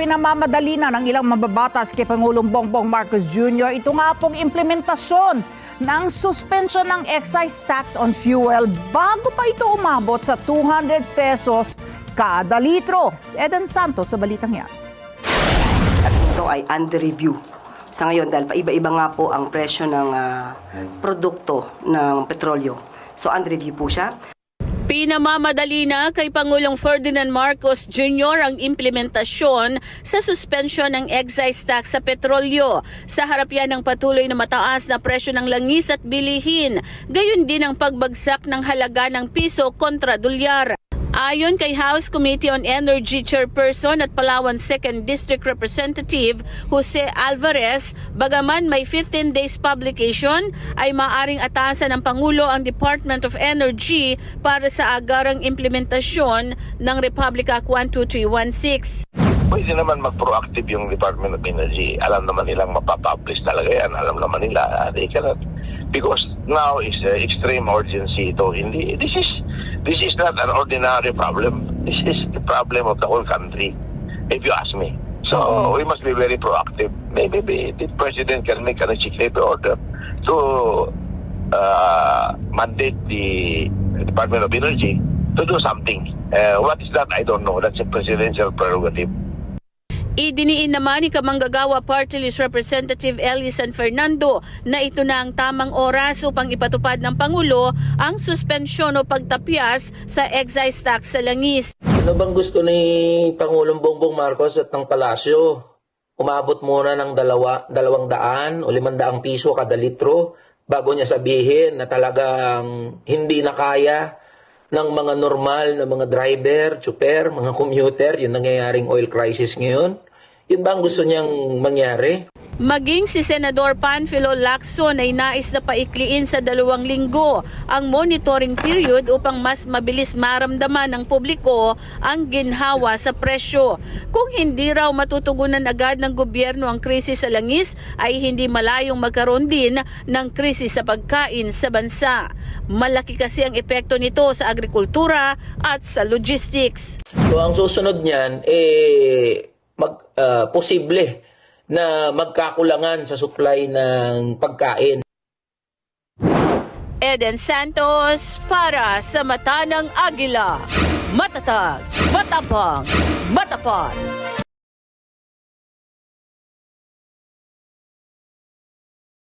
Pinamamadali na ng ilang mababatas kay Pangulong Bongbong Marcos Jr. Ito nga pong implementasyon ng suspension ng excise tax on fuel bago pa ito umabot sa 200 pesos kada litro. Eden Santos sa balitang yan. At ito ay under review sa ngayon dahil iba-iba nga po ang presyo ng produkto ng petrolyo. So under review po siya. Pinamamadali na kay Pangulong Ferdinand Marcos Jr. ang implementasyon sa suspension ng excise tax sa petrolyo. Sa harap yan ng patuloy na mataas na presyo ng langis at bilihin, gayon din ang pagbagsak ng halaga ng piso kontra dolyar. Ayon kay House Committee on Energy Chairperson at Palawan 2nd District Representative Jose Alvarez, bagaman may 15 days publication, ay maaring atasan ng Pangulo ang Department of Energy para sa agarang implementasyon ng Republic Act 12316. Pwede naman mag-proactive yung Department of Energy. Alam naman nilang mapapublish talaga yan. Alam naman nila. They cannot. Because now is extreme urgency ito. Hindi, this is not an ordinary problem. This is the problem of the whole country, if you ask me. So we must be very proactive. Maybe the President can make an executive order to mandate the Department of Energy to do something. What is that? I don't know. That's a presidential prerogative. Idiniin naman ni Kamanggagawa Party List Representative Ellie San Fernando na ito na ang tamang oras upang ipatupad ng Pangulo ang suspensyon o pagtapyas sa excise tax sa langis. Ano bang gusto ni Pangulong Bongbong Marcos at ng Palasyo? Umabot muna ng 200 o 500 piso kada litro bago niya sabihin na talagang hindi na kaya ng mga normal na mga driver, tsuper, mga commuter, yung nangyayaring oil crisis ngayon. Yun ba ang gusto niyang mangyari? Maging si Senador Panfilo Lacson ay nais na paikliin sa 2 linggo ang monitoring period upang mas mabilis maramdaman ng publiko ang ginhawa sa presyo. Kung hindi raw matutugunan agad ng gobyerno ang krisis sa langis, ay hindi malayong magkaroon din ng krisis sa pagkain sa bansa. Malaki kasi ang epekto nito sa agrikultura at sa logistics. So ang susunod niyan, posible na magkakulangan sa supply ng pagkain. Eden Santos para sa Mata ng Agila. Matatag, matapang, matapat.